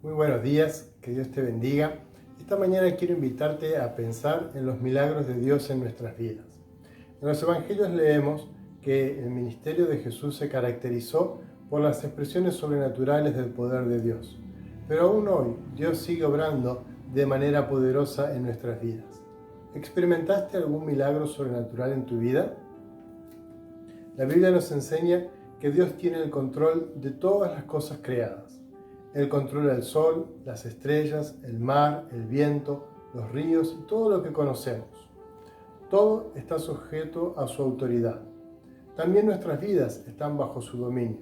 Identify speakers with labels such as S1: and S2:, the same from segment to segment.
S1: Muy buenos días, que Dios te bendiga. Esta mañana quiero invitarte a pensar en los milagros de Dios en nuestras vidas. En los Evangelios leemos que el ministerio de Jesús se caracterizó por las expresiones sobrenaturales del poder de Dios. Pero aún hoy Dios sigue obrando de manera poderosa en nuestras vidas. ¿Experimentaste algún milagro sobrenatural en tu vida? La Biblia nos enseña que Dios tiene el control de todas las cosas creadas. Él controla el sol, las estrellas, el mar, el viento, los ríos y todo lo que conocemos. Todo está sujeto a su autoridad. También nuestras vidas están bajo su dominio.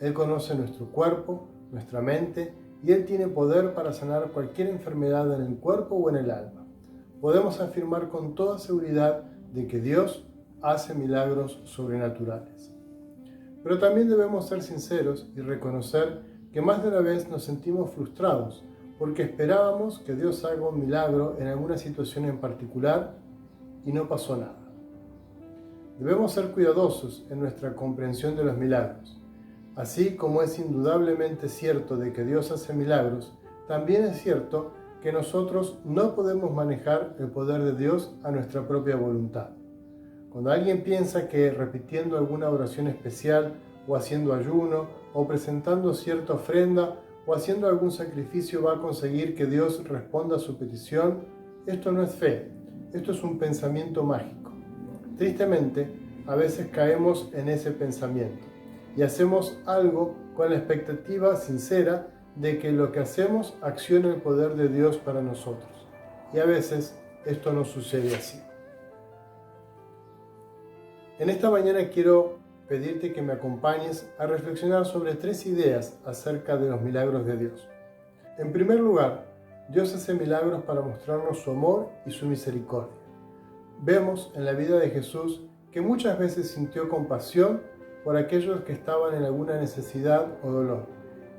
S1: Él conoce nuestro cuerpo, nuestra mente, y Él tiene poder para sanar cualquier enfermedad en el cuerpo o en el alma. Podemos afirmar con toda seguridad de que Dios hace milagros sobrenaturales. Pero también debemos ser sinceros y reconocer que más de una vez nos sentimos frustrados porque esperábamos que Dios haga un milagro en alguna situación en particular y no pasó nada. Debemos ser cuidadosos en nuestra comprensión de los milagros. Así como es indudablemente cierto de que Dios hace milagros, también es cierto que nosotros no podemos manejar el poder de Dios a nuestra propia voluntad. Cuando alguien piensa que repitiendo alguna oración especial o haciendo ayuno o presentando cierta ofrenda o haciendo algún sacrificio va a conseguir que Dios responda a su petición, esto no es fe, esto es un pensamiento mágico. Tristemente, a veces caemos en ese pensamiento y hacemos algo con la expectativa sincera de que lo que hacemos accione el poder de Dios para nosotros. Y a veces esto no sucede así. En esta mañana quiero pedirte que me acompañes a reflexionar sobre 3 ideas acerca de los milagros de Dios. En primer lugar, Dios hace milagros para mostrarnos su amor y su misericordia. Vemos en la vida de Jesús que muchas veces sintió compasión por aquellos que estaban en alguna necesidad o dolor,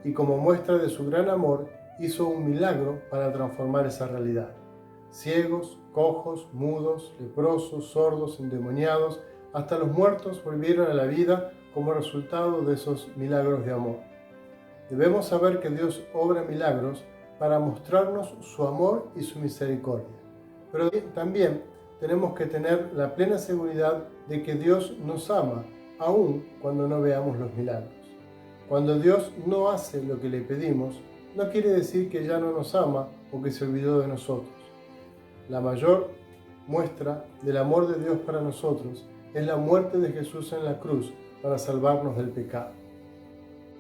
S1: y como muestra de su gran amor, hizo un milagro para transformar esa realidad. Ciegos, cojos, mudos, leprosos, sordos, endemoniados, hasta los muertos volvieron a la vida como resultado de esos milagros de amor. Debemos saber que Dios obra milagros para mostrarnos su amor y su misericordia. Pero también tenemos que tener la plena seguridad de que Dios nos ama, aun cuando no veamos los milagros. Cuando Dios no hace lo que le pedimos, no quiere decir que ya no nos ama o que se olvidó de nosotros. La mayor muestra del amor de Dios para nosotros es la muerte de Jesús en la cruz para salvarnos del pecado.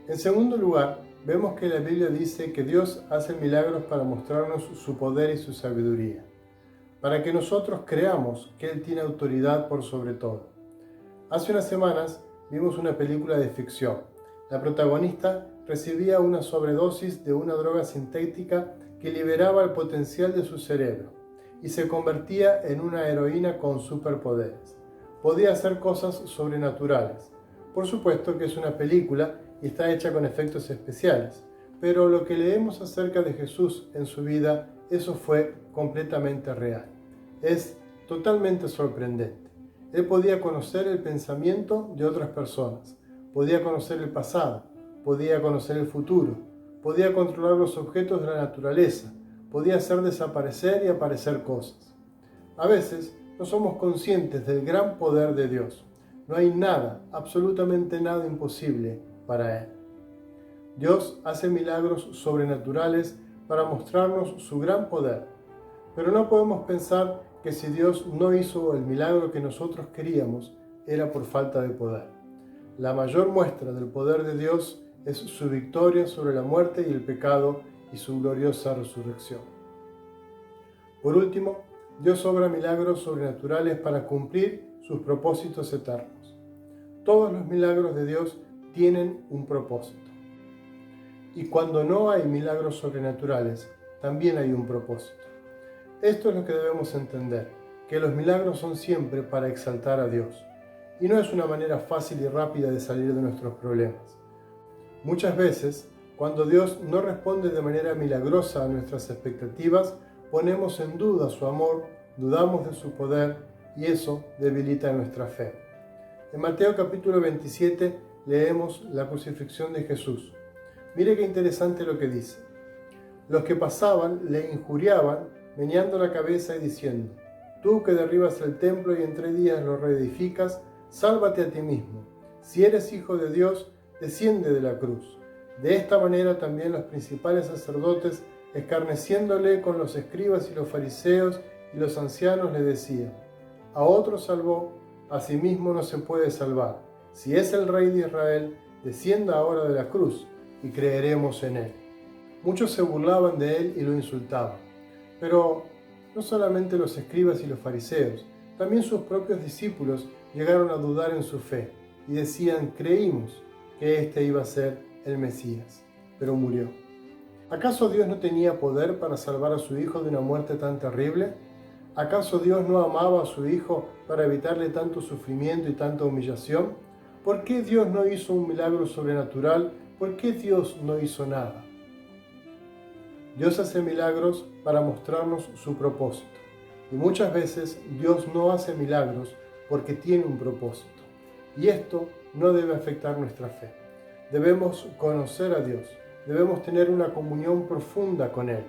S1: En segundo lugar, vemos que la Biblia dice que Dios hace milagros para mostrarnos su poder y su sabiduría, para que nosotros creamos que Él tiene autoridad por sobre todo. Hace unas semanas vimos una película de ficción. La protagonista recibía una sobredosis de una droga sintética que liberaba el potencial de su cerebro y se convertía en una heroína con superpoderes. Podía hacer cosas sobrenaturales. Por supuesto que es una película y está hecha con efectos especiales, pero lo que leemos acerca de Jesús en su vida, eso fue completamente real. Es totalmente sorprendente. Él podía conocer el pensamiento de otras personas, podía conocer el pasado, podía conocer el futuro, podía controlar los objetos de la naturaleza, podía hacer desaparecer y aparecer cosas. A veces no somos conscientes del gran poder de Dios. No hay nada, absolutamente nada imposible para Él. Dios hace milagros sobrenaturales para mostrarnos su gran poder. Pero no podemos pensar que si Dios no hizo el milagro que nosotros queríamos, era por falta de poder. La mayor muestra del poder de Dios es su victoria sobre la muerte y el pecado y su gloriosa resurrección. Por último, Dios obra milagros sobrenaturales para cumplir sus propósitos eternos. Todos los milagros de Dios tienen un propósito. Y cuando no hay milagros sobrenaturales, también hay un propósito. Esto es lo que debemos entender, que los milagros son siempre para exaltar a Dios. Y no es una manera fácil y rápida de salir de nuestros problemas. Muchas veces, cuando Dios no responde de manera milagrosa a nuestras expectativas, ponemos en duda su amor, dudamos de su poder y eso debilita nuestra fe. En Mateo capítulo 27 leemos la crucifixión de Jesús. Mire qué interesante lo que dice. Los que pasaban le injuriaban, meneando la cabeza y diciendo: Tú que derribas el templo y en 3 días lo reedificas, sálvate a ti mismo. Si eres hijo de Dios, desciende de la cruz. De esta manera también los principales sacerdotes, escarneciéndole con los escribas y los fariseos y los ancianos, le decían: A otro salvó, a sí mismo no se puede salvar. Si es el Rey de Israel, descienda ahora de la cruz y creeremos en él. Muchos se burlaban de él y lo insultaban. Pero no solamente los escribas y los fariseos, también sus propios discípulos llegaron a dudar en su fe y decían: creímos que este iba a ser el Mesías, pero murió. ¿Acaso Dios no tenía poder para salvar a su Hijo de una muerte tan terrible? ¿Acaso Dios no amaba a su Hijo para evitarle tanto sufrimiento y tanta humillación? ¿Por qué Dios no hizo un milagro sobrenatural? ¿Por qué Dios no hizo nada? Dios hace milagros para mostrarnos su propósito. Y muchas veces Dios no hace milagros porque tiene un propósito. Y esto no debe afectar nuestra fe. Debemos conocer a Dios. Debemos tener una comunión profunda con Él.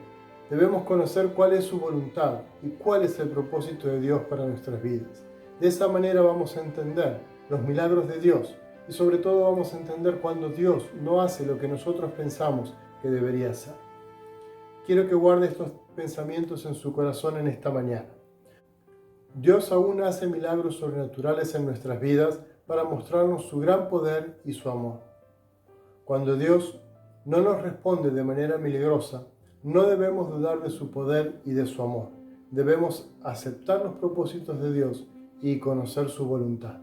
S1: Debemos conocer cuál es su voluntad y cuál es el propósito de Dios para nuestras vidas. De esa manera vamos a entender los milagros de Dios y sobre todo vamos a entender cuando Dios no hace lo que nosotros pensamos que debería hacer. Quiero que guarde estos pensamientos en su corazón en esta mañana. Dios aún hace milagros sobrenaturales en nuestras vidas para mostrarnos su gran poder y su amor. Cuando Dios no nos responde de manera milagrosa, no debemos dudar de su poder y de su amor. Debemos aceptar los propósitos de Dios y conocer su voluntad.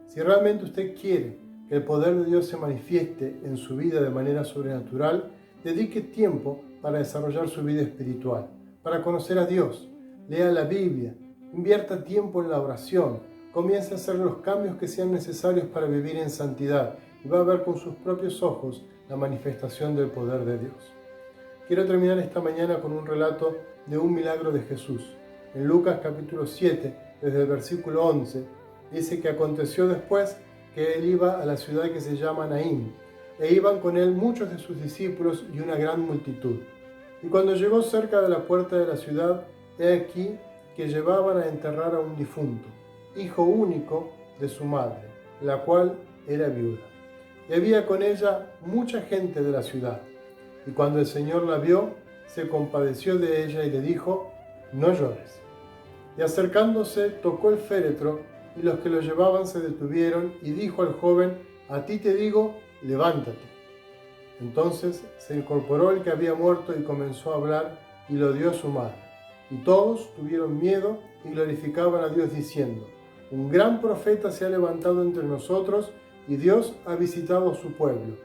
S1: Si realmente usted quiere que el poder de Dios se manifieste en su vida de manera sobrenatural, dedique tiempo para desarrollar su vida espiritual, para conocer a Dios. Lea la Biblia, invierta tiempo en la oración, comience a hacer los cambios que sean necesarios para vivir en santidad y va a ver con sus propios ojos la manifestación del poder de Dios. Quiero terminar esta mañana con un relato de un milagro de Jesús. En Lucas capítulo 7, desde el versículo 11, dice que aconteció después que él iba a la ciudad que se llama Naín, e iban con él muchos de sus discípulos y una gran multitud. Y cuando llegó cerca de la puerta de la ciudad, he aquí que llevaban a enterrar a un difunto, hijo único de su madre, la cual era viuda. Y había con ella mucha gente de la ciudad. Y cuando el Señor la vio, se compadeció de ella y le dijo: no llores. Y acercándose, tocó el féretro, y los que lo llevaban se detuvieron, y dijo al joven: a ti te digo, levántate. Entonces se incorporó el que había muerto y comenzó a hablar, y lo dio a su madre. Y todos tuvieron miedo y glorificaban a Dios diciendo: un gran profeta se ha levantado entre nosotros, y Dios ha visitado a su pueblo.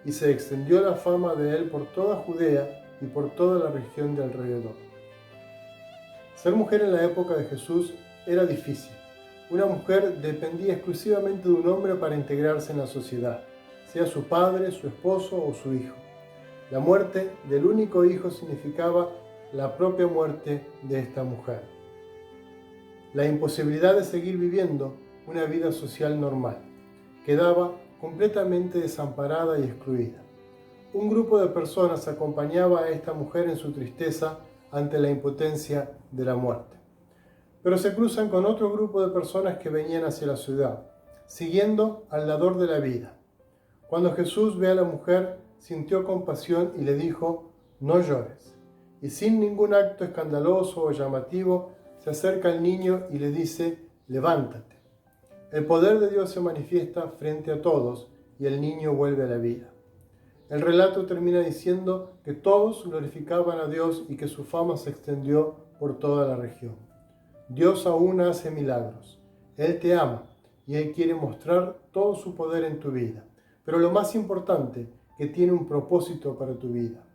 S1: Y se extendió la fama de él por toda Judea y por toda la región de alrededor. Ser mujer en la época de Jesús era difícil. Una mujer dependía exclusivamente de un hombre para integrarse en la sociedad, sea su padre, su esposo o su hijo. La muerte del único hijo significaba la propia muerte de esta mujer. La imposibilidad de seguir viviendo una vida social normal. Quedaba completamente desamparada y excluida. Un grupo de personas acompañaba a esta mujer en su tristeza ante la impotencia de la muerte. Pero se cruzan con otro grupo de personas que venían hacia la ciudad, siguiendo al dador de la vida. Cuando Jesús ve a la mujer, sintió compasión y le dijo: no llores. Y sin ningún acto escandaloso o llamativo, se acerca al niño y le dice: levántate. El poder de Dios se manifiesta frente a todos y el niño vuelve a la vida. El relato termina diciendo que todos glorificaban a Dios y que su fama se extendió por toda la región. Dios aún hace milagros. Él te ama y Él quiere mostrar todo su poder en tu vida. Pero lo más importante, que tiene un propósito para tu vida.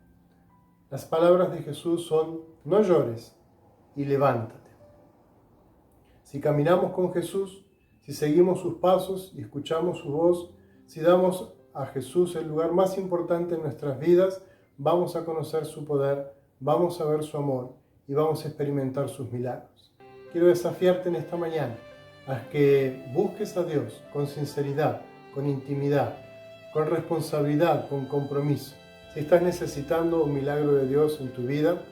S1: Las palabras de Jesús son: no llores y levántate. Si caminamos con Jesús, si seguimos sus pasos y escuchamos su voz, si damos a Jesús el lugar más importante en nuestras vidas, vamos a conocer su poder, vamos a ver su amor y vamos a experimentar sus milagros. Quiero desafiarte en esta mañana a que busques a Dios con sinceridad, con intimidad, con responsabilidad, con compromiso. Si estás necesitando un milagro de Dios en tu vida,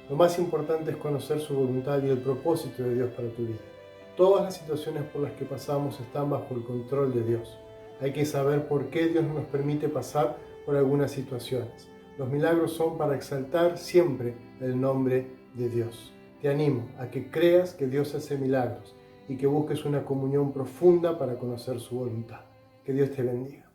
S1: lo más importante es conocer su voluntad y el propósito de Dios para tu vida. Todas las situaciones por las que pasamos están bajo el control de Dios. Hay que saber por qué Dios nos permite pasar por algunas situaciones. Los milagros son para exaltar siempre el nombre de Dios. Te animo a que creas que Dios hace milagros y que busques una comunión profunda para conocer su voluntad. Que Dios te bendiga.